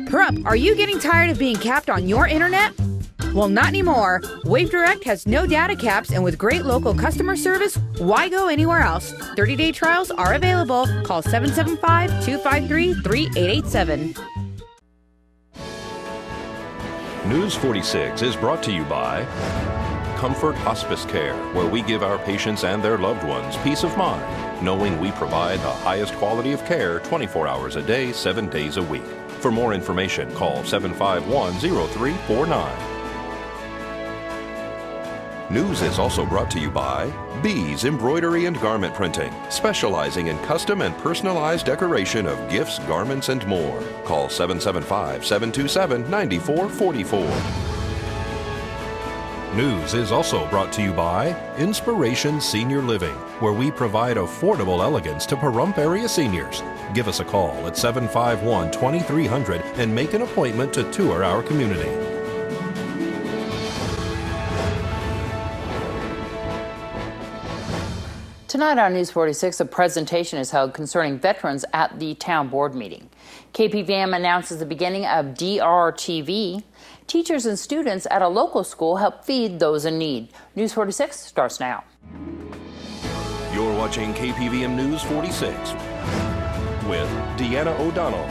Parup, are you getting tired of being capped on your internet? Well, not anymore. Wave Direct has no data caps, and with great local customer service, why go anywhere else? 30-day trials are available. Call 775-253-3887. News 46 is brought to you by Comfort Hospice Care, where we give our patients and their loved ones peace of mind, knowing we provide the highest quality of care 24 hours a day, 7 days a week. For more information, call 751-0349. News is also brought to you by Bees Embroidery and Garment Printing, specializing in custom and personalized decoration of gifts, garments, and more. Call 775-727-9444. News is also brought to you by Inspiration Senior Living, where we provide affordable elegance to Pahrump area seniors. Give us a call at 751-2300 and make an appointment to tour our community. Tonight on News 46, a presentation is held concerning veterans at the town board meeting. KPVM announces the beginning of DRTV. Teachers and students at a local school help feed those in need. News 46 starts now. You're watching KPVM News 46 with Deanna O'Donnell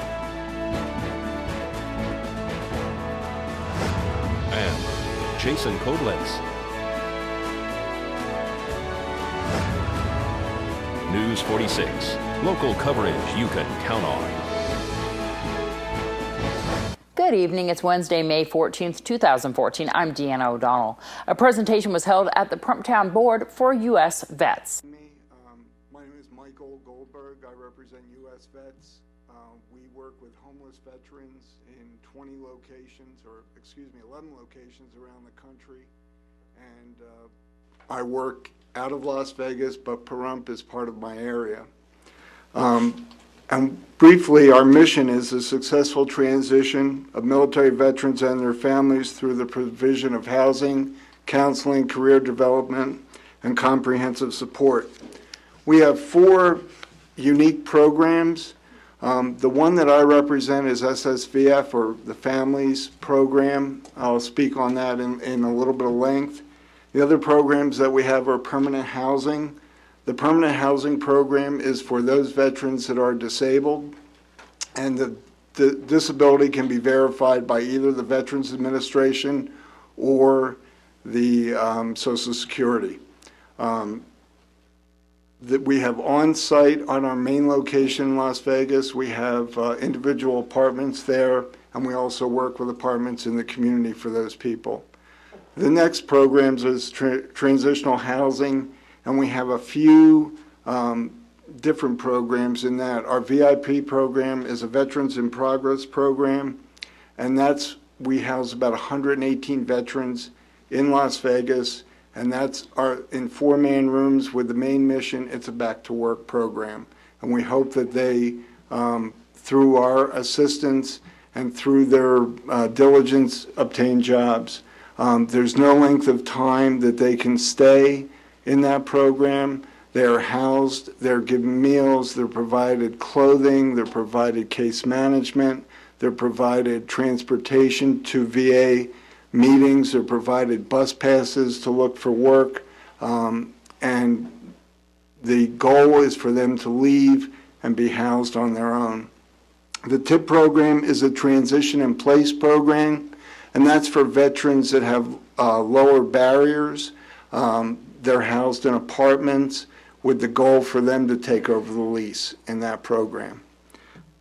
and Jason Koblenz. News 46, local coverage you can count on. Good evening. It's Wednesday, May 14th, 2014. I'm Deanna O'Donnell. A presentation was held at the Pahrump Town Board for U.S. Vets. My name is Michael Goldberg. I represent U.S. Vets. We work with homeless veterans in 11 locations around the country. And I work out of Las Vegas, but Pahrump is part of my area. And briefly, our mission is the successful transition of military veterans and their families through the provision of housing, counseling, career development, and comprehensive support. We have 4 unique programs. The one that I represent is SSVF, or the Families Program. I'll speak on that in a little bit of length. The other programs that we have are permanent housing. The permanent housing program is for those veterans that are disabled, and the disability can be verified by either the Veterans Administration or the Social Security. That we have on-site on our main location in Las Vegas. We have individual apartments there, and we also work with apartments in the community for those people. The next programs is transitional housing, and we have a few different programs in that. Our VIP program is a Veterans in Progress program, and we house about 118 veterans in Las Vegas, and that's in 4-man rooms with the main mission. It's a back-to-work program, and we hope that they, through our assistance and through their diligence, obtain jobs. There's no length of time that they can stay in that program. They're housed, they're given meals, they're provided clothing, they're provided case management, they're provided transportation to VA meetings, they're provided bus passes to look for work, and the goal is for them to leave and be housed on their own. The TIP program is a transition in place program, and that's for veterans that have lower barriers. They're housed in apartments with the goal for them to take over the lease in that program.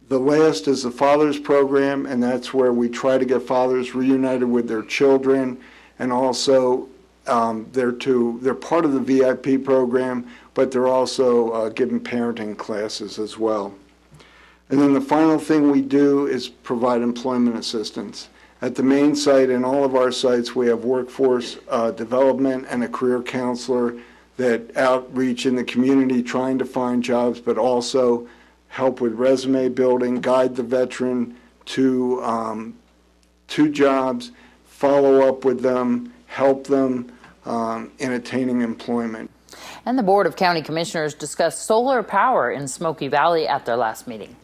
The last is the Fathers Program, and that's where we try to get fathers reunited with their children, and also they're part of the VIP program, but they're also given parenting classes as well. And then the final thing we do is provide employment assistance. At the main site and all of our sites, we have workforce development and a career counselor that outreach in the community trying to find jobs, but also help with resume building, guide the veteran to jobs, follow up with them, help them in attaining employment. And the Board of County Commissioners discussed solar power in Smoky Valley at their last meeting.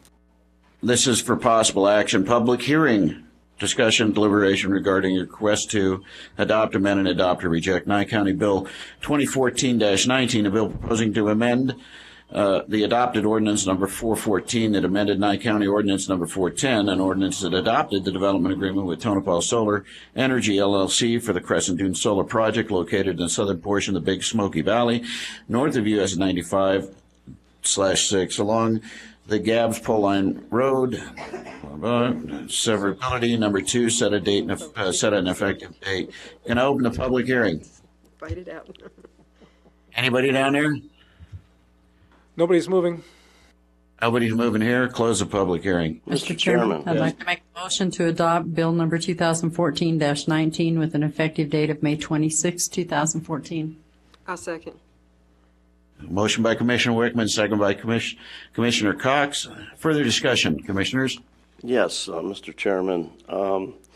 This is for possible action. Public hearing, discussion, deliberation regarding your request to adopt, amend, and adopt or reject Nye County Bill 2014-19, a bill proposing to amend the adopted ordinance number 414 that amended Nye County Ordinance number 410, an ordinance that adopted the development agreement with Tonopah Solar Energy LLC for the Crescent Dune Solar Project located in the southern portion of the Big Smoky Valley, north of US 95/6 along the Gabbs Pole Line Road. Severability. Number 2, set a date and set an effective date. Can I open the public hearing? Fight it out. Anybody down there? Nobody's moving. Nobody's moving here. Close the public hearing. Mr. Chairman, I'd like to make a motion to adopt Bill number 2014-19 with an effective date of May 26, 2014. I'll second. Motion by Commissioner Wickman, second by Commissioner Cox. Further discussion, Commissioners? Yes, Mr. Chairman.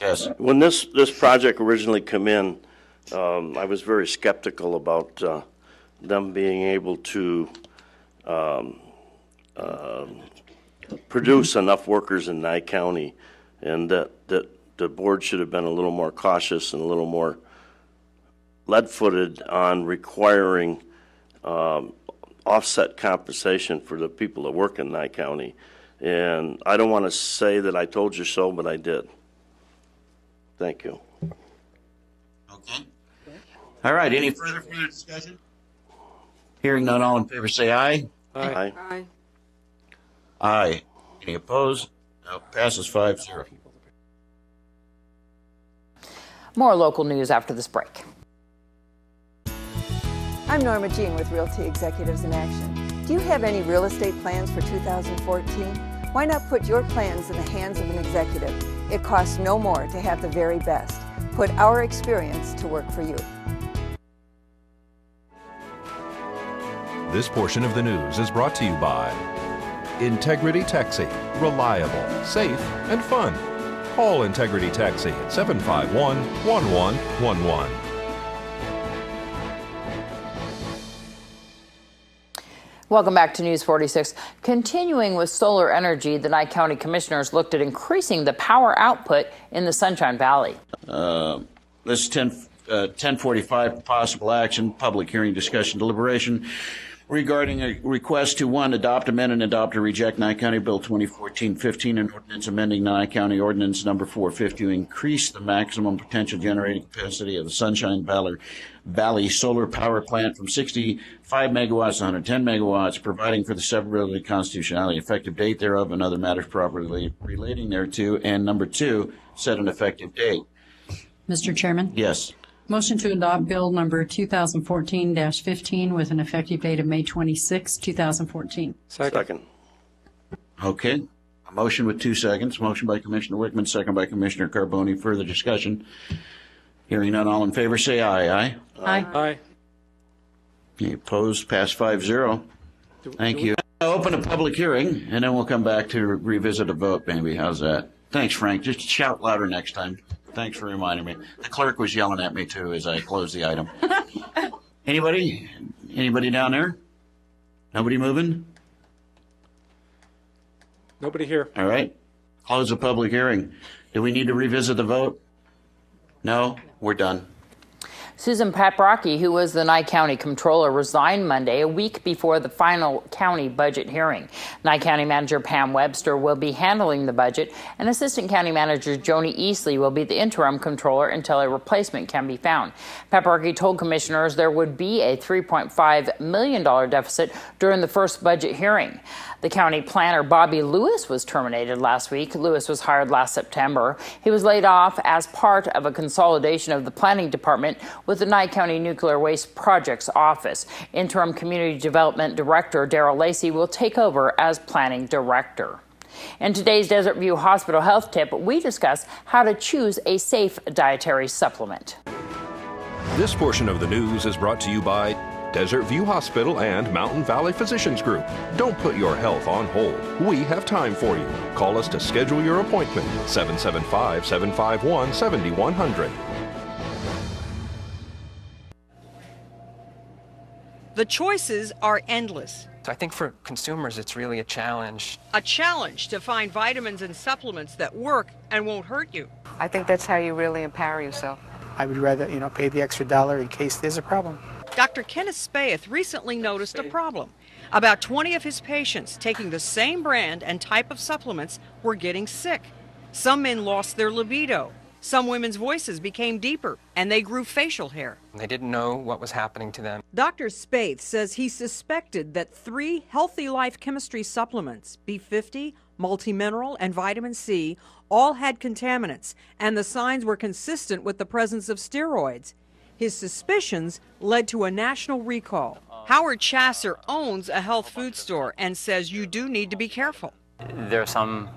Yes. When this project originally came in, I was very skeptical about them being able to produce enough workers in Nye County, and that the board should have been a little more cautious and a little more lead-footed on requiring offset compensation for the people that work in Nye County. And I don't want to say that I told you so, but I did. Thank you. Okay. All right. Any further discussion? Hearing none, all in favor say aye. Aye. Aye. Aye. Any opposed? No. Passes 5-0. More local news after this break. I'm Norma Jean with Realty Executives in Action. Do you have any real estate plans for 2014? Why not put your plans in the hands of an executive? It costs no more to have the very best. Put our experience to work for you. This portion of the news is brought to you by Integrity Taxi. Reliable, safe, and fun. Call Integrity Taxi at 751-1111. Welcome back to News 46. Continuing with solar energy, the Nye County Commissioners looked at increasing the power output in the Sunshine Valley. This is 1045, possible action, public hearing, discussion, deliberation regarding a request to, 1, adopt, amend, and adopt or reject Nye County Bill 2014-15, an ordinance amending Nye County Ordinance number 450 to increase the maximum potential generating capacity of the Sunshine Valley Solar Power Plant from 65 megawatts to 110 megawatts, providing for the severability, constitutionality, effective date thereof, and other matters properly relating thereto. And number 2, set an effective date. Mr. Chairman? Yes. Motion to adopt Bill number 2014-15 with an effective date of May 26, 2014. Second. Okay. A motion with 2 seconds. Motion by Commissioner Wickman, second by Commissioner Carboni. Further discussion? Hearing none, all in favor say aye. Aye. Aye. Aye. Any opposed? Pass 5-0. Thank you. I'll open a public hearing, and then we'll come back to revisit a vote, maybe. How's that? Thanks, Frank. Just shout louder next time. Thanks for reminding me. The clerk was yelling at me, too, as I closed the item. Anybody? Anybody down there? Nobody moving? Nobody here. All right. Close the public hearing. Do we need to revisit the vote? No? We're done. Susan Paprocki, who was the Nye County Comptroller, resigned Monday, a week before the final county budget hearing. Nye County Manager Pam Webster will be handling the budget, and Assistant County Manager Joni Easley will be the interim comptroller until a replacement can be found. Paprocki told commissioners there would be a $3.5 million deficit during the first budget hearing. The county planner, Bobby Lewis, was terminated last week. Lewis was hired last September. He was laid off as part of a consolidation of the planning department with the Nye County Nuclear Waste Projects Office. Interim Community Development Director Darrell Lacey will take over as planning director. In today's Desert View Hospital Health Tip, we discuss how to choose a safe dietary supplement. This portion of the news is brought to you by Desert View Hospital and Mountain Valley Physicians Group. Don't put your health on hold. We have time for you. Call us to schedule your appointment. 775-751-7100. The choices are endless. So I think for consumers, it's really a challenge. A challenge to find vitamins and supplements that work and won't hurt you. I think that's how you really empower yourself. I would rather, pay the extra $1 in case there's a problem. Dr. Kenneth Spaeth recently noticed a problem. About 20 of his patients taking the same brand and type of supplements were getting sick. Some men lost their libido. Some women's voices became deeper, and they grew facial hair. They didn't know what was happening to them. Dr. Spaeth says he suspected that 3 Healthy Life chemistry supplements, B50, multimineral, and vitamin C, all had contaminants, and the signs were consistent with the presence of steroids. His suspicions led to a national recall. Howard Chasser owns a health food store and says you do need to be careful. There are some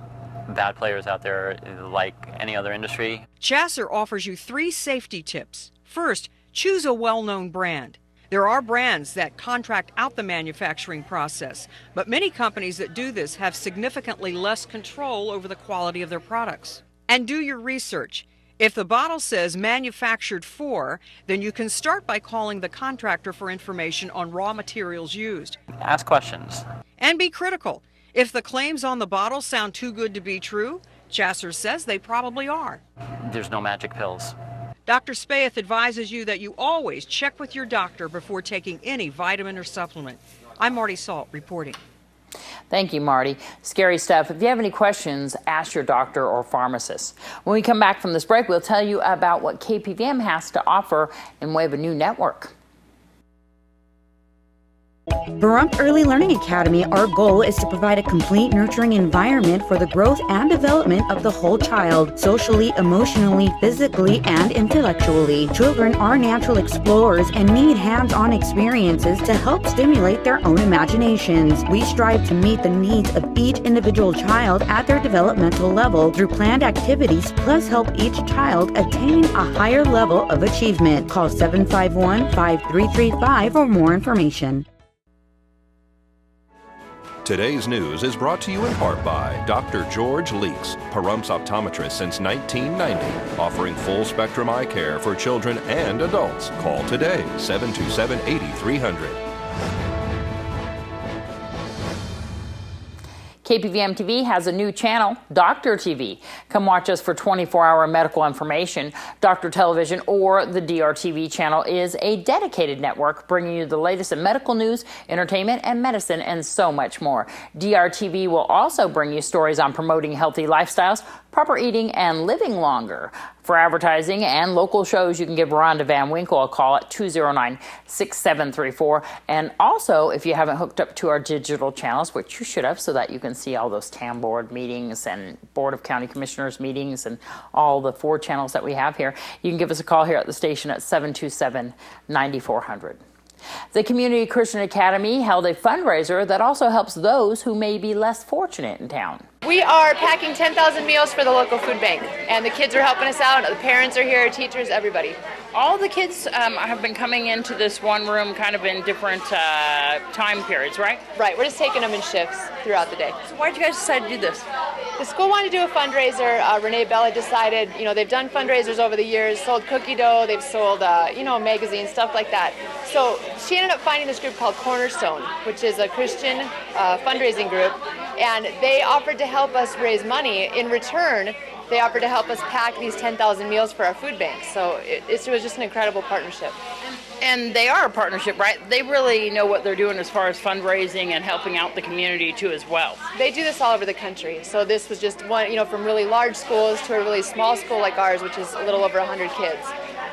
bad players out there like any other industry. Chasser offers you 3 safety tips. First, choose a well-known brand. There are brands that contract out the manufacturing process, but many companies that do this have significantly less control over the quality of their products. And do your research. If the bottle says manufactured for, then you can start by calling the contractor for information on raw materials used. Ask questions. And be critical. If the claims on the bottle sound too good to be true, Chasser says they probably are. There's no magic pills. Dr. Spaeth advises you that you always check with your doctor before taking any vitamin or supplement. I'm Marty Salt reporting. Thank you, Marty. Scary stuff. If you have any questions, ask your doctor or pharmacist. When we come back from this break, we'll tell you about what KPVM has to offer in way of a new network. Pahrump Early Learning Academy, our goal is to provide a complete nurturing environment for the growth and development of the whole child, socially, emotionally, physically, and intellectually. Children are natural explorers and need hands-on experiences to help stimulate their own imaginations. We strive to meet the needs of each individual child at their developmental level through planned activities, plus help each child attain a higher level of achievement. Call 751-5335 for more information. Today's news is brought to you in part by Dr. George Leeks, Pahrumps optometrist since 1990, offering full-spectrum eye care for children and adults. Call today, 727-8300. KPVM TV has a new channel, Doctor TV. Come watch us for 24-hour medical information. Doctor Television, or the DRTV channel, is a dedicated network bringing you the latest in medical news, entertainment, and medicine, and so much more. DRTV will also bring you stories on promoting healthy lifestyles, proper eating, and living longer. For advertising and local shows, you can give Rhonda Van Winkle a call at 209-6734. And also, if you haven't hooked up to our digital channels, which you should have, so that you can see all those TAM board meetings and Board of County Commissioners meetings and all the 4 channels that we have here, you can give us a call here at the station at 727-9400. The Community Christian Academy held a fundraiser that also helps those who may be less fortunate in town. We are packing 10,000 meals for the local food bank, and the kids are helping us out. The parents are here, teachers, everybody. All the kids have been coming into this one room kind of in different time periods, right? Right, we're just taking them in shifts throughout the day. So why did you guys decide to do this? The school wanted to do a fundraiser. Renee Bella decided, they've done fundraisers over the years, sold cookie dough, they've sold, magazines, stuff like that. So she ended up finding this group called Cornerstone, which is a Christian fundraising group, and they offered to help us raise money. In return, they offered to help us pack these 10,000 meals for our food bank. So it was just an incredible partnership. And they are a partnership, right? They really know what they're doing as far as fundraising and helping out the community too as well. They do this all over the country. So this was just one, from really large schools to a really small school like ours, which is a little over 100 kids.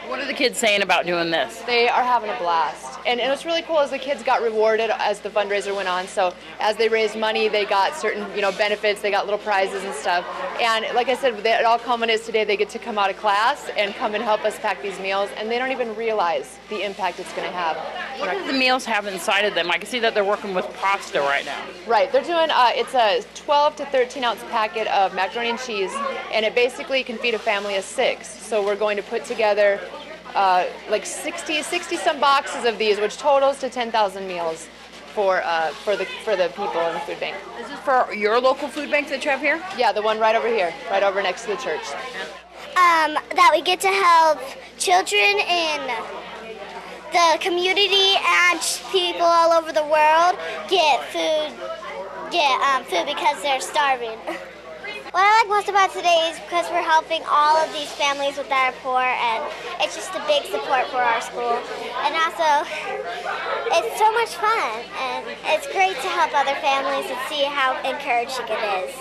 What are the kids saying about doing this? They are having a blast. And what's really cool is the kids got rewarded as the fundraiser went on. So as they raised money, they got certain, benefits. They got little prizes and stuff. And like I said, it all culminates today. They get to come out of class and come and help us pack these meals. And they don't even realize the impact it's going to have. What do the meals have inside of them? I can see that they're working with pasta right now. Right. They're doing, it's a 12 to 13 ounce packet of macaroni and cheese. And it basically can feed a family of 6. So we're going to put together like 60 some boxes of these, which totals to 10,000 meals for the people in the food bank. Is this for your local food bank that you have here? Yeah, the one right over here, right over next to the church. That we get to help children in the community and people all over the world get food because they're starving. What I like most about today is because we're helping all of these families that are poor, and it's just a big support for our school. And also, it's so much fun, and it's great to help other families and see how encouraging it is.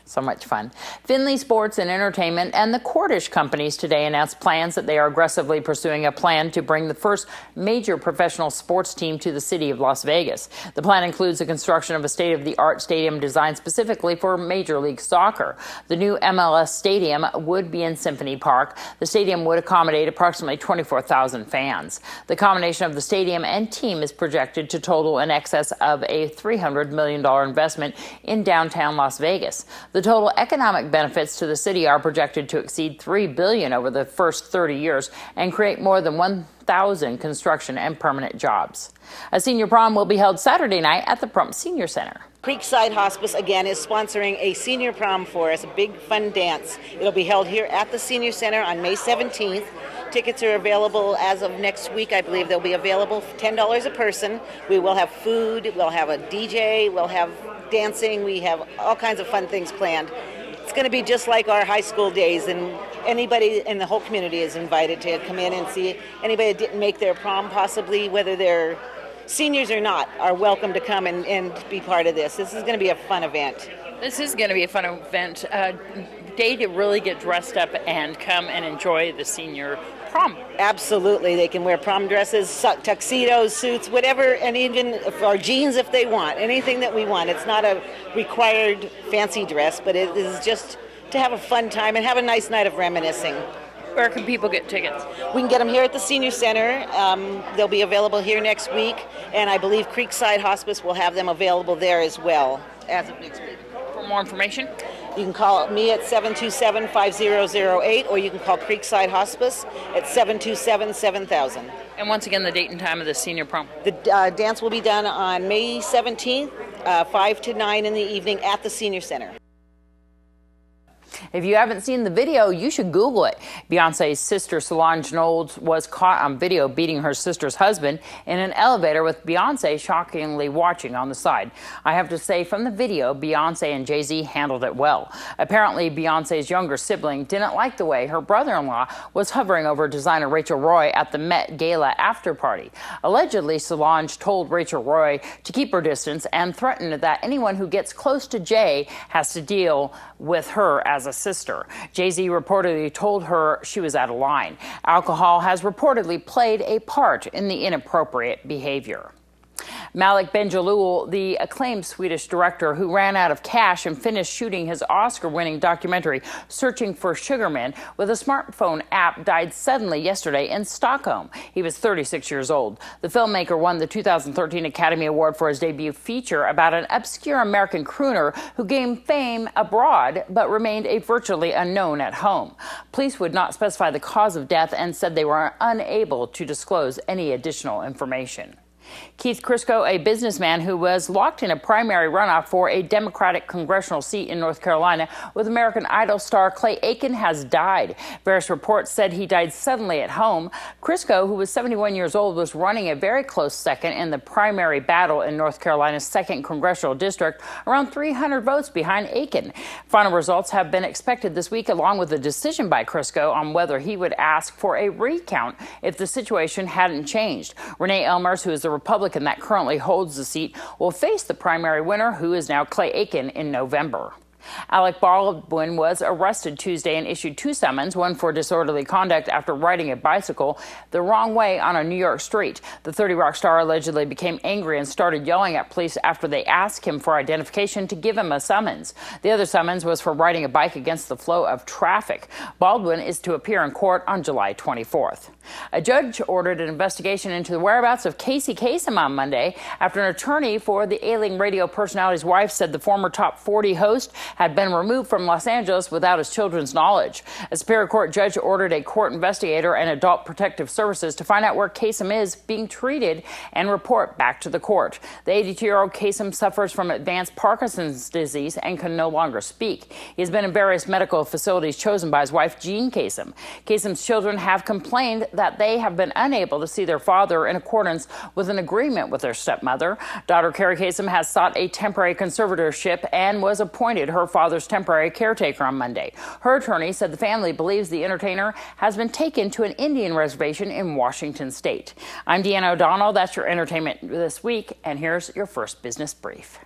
So much fun. Finley Sports and Entertainment and the Cordish companies today announced plans that they are aggressively pursuing a plan to bring the first major professional sports team to the city of Las Vegas. The plan includes the construction of a state-of-the-art stadium designed specifically for Major League Soccer. The new MLS stadium would be in Symphony Park. The stadium would accommodate approximately 24,000 fans. The combination of the stadium and team is projected to total in excess of a $300 million investment in downtown Las Vegas. The total economic benefits to the city are projected to exceed $3 billion over the first 30 years and create more than 1,000 construction and permanent jobs. A senior prom will be held Saturday night at the Prump Senior Center. Creekside Hospice, again, is sponsoring a senior prom for us, a big fun dance. It'll be held here at the Senior Center on May 17th. Tickets are available as of next week, I believe. They'll be available for $10 a person. We will have food, we'll have a DJ, we'll have dancing, we have all kinds of fun things planned. It's going to be just like our high school days, and anybody in the whole community is invited to come in and see. Anybody that didn't make their prom, possibly, whether they're seniors or not, are welcome to come and be part of this. This is going to be a fun event. This is going to be a fun event. Day to really get dressed up and come and enjoy the senior prom. Absolutely. They can wear prom dresses, tuxedos, suits, whatever, and even or jeans if they want. Anything that we want. It's not a required fancy dress, but it is just to have a fun time and have a nice night of reminiscing. Where can people get tickets? We can get them here at the Senior Center. They'll be available here next week, and I believe Creekside Hospice will have them available there as well as of next week. For more information, you can call me at 727-5008, or you can call Creekside Hospice at 727-7000. And once again, the date and time of the senior prom. The dance will be done on May 17th, 5 to 9 in the evening at the Senior Center. If you haven't seen the video, you should Google it. Beyonce's sister Solange Knowles was caught on video beating her sister's husband in an elevator, with Beyonce shockingly watching on the side. I have to say, from the video, Beyonce and Jay-Z handled it well. Apparently, Beyonce's younger sibling didn't like the way her brother-in-law was hovering over designer Rachel Roy at the Met Gala after party. Allegedly, Solange told Rachel Roy to keep her distance and threatened that anyone who gets close to Jay has to deal with her as a sister. Jay-Z reportedly told her she was out of line. Alcohol has reportedly played a part in the inappropriate behavior. Malik Benjalul, the acclaimed Swedish director who ran out of cash and finished shooting his Oscar-winning documentary Searching for Sugarman with a smartphone app, died suddenly yesterday in Stockholm. He was 36 years old. The filmmaker won the 2013 Academy Award for his debut feature about an obscure American crooner who gained fame abroad but remained a virtually unknown at home. Police would not specify the cause of death and said they were unable to disclose any additional information. Keith Crisco, a businessman who was locked in a primary runoff for a Democratic congressional seat in North Carolina with American Idol star Clay Aiken, has died. Various reports said he died suddenly at home. Crisco, who was 71 years old, was running a very close second in the primary battle in North Carolina's 2nd congressional district, around 300 votes behind Aiken. Final results have been expected this week, along with a decision by Crisco on whether he would ask for a recount if the situation hadn't changed. Renee Elmers, who is the Republican that currently holds the seat, will face the primary winner, who is now Clay Aiken, in November. Alec Baldwin was arrested Tuesday and issued 2 summons, one for disorderly conduct after riding a bicycle the wrong way on a New York street. The 30 Rock star allegedly became angry and started yelling at police after they asked him for identification to give him a summons. The other summons was for riding a bike against the flow of traffic. Baldwin is to appear in court on July 24th. A judge ordered an investigation into the whereabouts of Casey Kasem on Monday after an attorney for the ailing radio personality's wife said the former Top 40 host had been removed from Los Angeles without his children's knowledge. A Superior Court judge ordered a court investigator and Adult Protective Services to find out where Kasem is being treated and report back to the court. The 82-year-old Kasem suffers from advanced Parkinson's disease and can no longer speak. He has been in various medical facilities chosen by his wife, Jean Kasem. Kasem's children have complained that they have been unable to see their father in accordance with an agreement with their stepmother. Daughter Carrie Kasem has sought a temporary conservatorship and was appointed her father's temporary caretaker on Monday. Her attorney said the family believes the entertainer has been taken to an Indian reservation in Washington state. I'm Deanna O'Donnell. That's your entertainment this week, and here's your first business brief.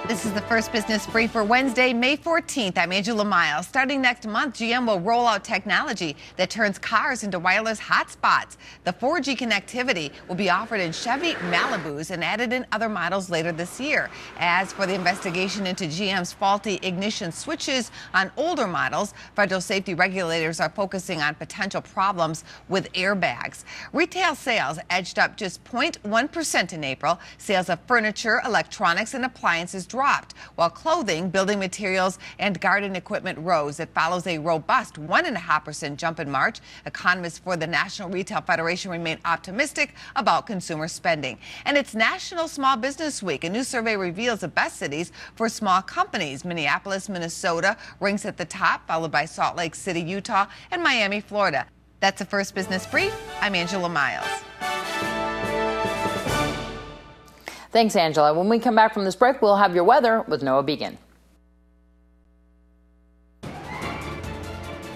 This is the first business brief for Wednesday, May 14th. I'm Angela Miles. Starting next month, GM will roll out technology that turns cars into wireless hotspots. The 4G connectivity will be offered in Chevy Malibus and added in other models later this year. As for the investigation into GM's faulty ignition switches on older models, federal safety regulators are focusing on potential problems with airbags. Retail sales edged up just 0.1% in April. Sales of furniture, electronics, and appliances dropped, while clothing, building materials, and garden equipment rose. It follows a robust 1.5% jump in March. Economists for the National Retail Federation remain optimistic about consumer spending. And it's National Small Business Week. A new survey reveals the best cities for small companies. Minneapolis, Minnesota ranks at the top, followed by Salt Lake City, Utah, and Miami, Florida. That's the first business brief. I'm Angela Miles. Thanks, Angela. When we come back from this break, we'll have your weather with Noah Began.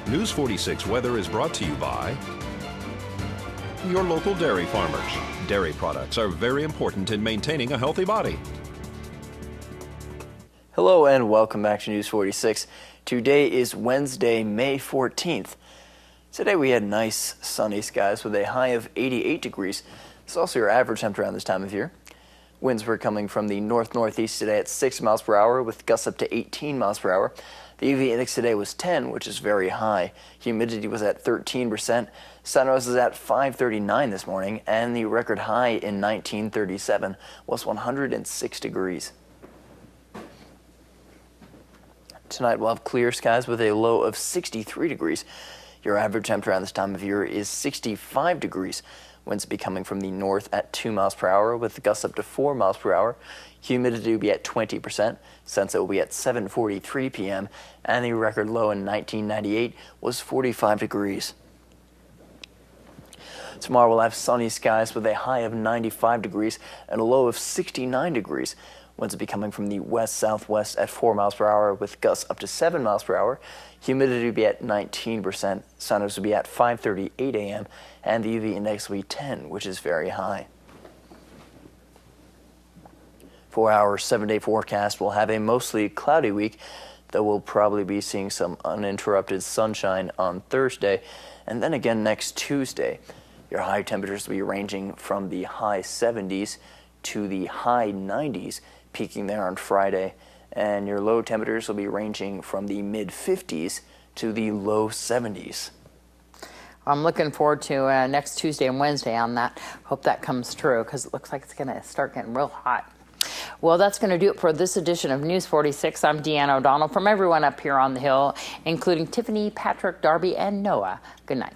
News 46 weather is brought to you by your local dairy farmers. Dairy products are very important in maintaining a healthy body. Hello and welcome back to News 46. Today is Wednesday, May 14th. Today we had nice sunny skies with a high of 88 degrees. It's also your average temperature around this time of year. Winds were coming from the north-northeast today at 6 miles per hour with gusts up to 18 miles per hour. The UV index today was 10, which is very high. Humidity was at 13%. Sunrise was at 5:39 this morning, and the record high in 1937 was 106 degrees. Tonight we'll have clear skies with a low of 63 degrees. Your average temperature around this time of year is 65 degrees. Winds will be coming from the north at 2 miles per hour with gusts up to 4 miles per hour. Humidity will be at 20%. Sunset will be at 7:43 p.m. And the record low in 1998 was 45 degrees. Tomorrow we'll have sunny skies with a high of 95 degrees and a low of 69 degrees. Winds will be coming from the west-southwest at 4 miles per hour with gusts up to 7 miles per hour. Humidity will be at 19%. Sunrise will be at 5:38 a.m. and the UV index will be 10, which is very high. For our 7-day forecast, we'll have a mostly cloudy week, though we'll probably be seeing some uninterrupted sunshine on Thursday and then again next Tuesday. Your high temperatures will be ranging from the high 70s to the high 90s, peaking there on Friday, and your low temperatures will be ranging from the mid-50s to the low 70s. I'm looking forward to next Tuesday and Wednesday on that. Hope that comes true because it looks like it's going to start getting real hot. Well, that's going to do it for this edition of News 46. I'm Deanna O'Donnell. From everyone up here on the Hill, including Tiffany, Patrick, Darby, and Noah, good night.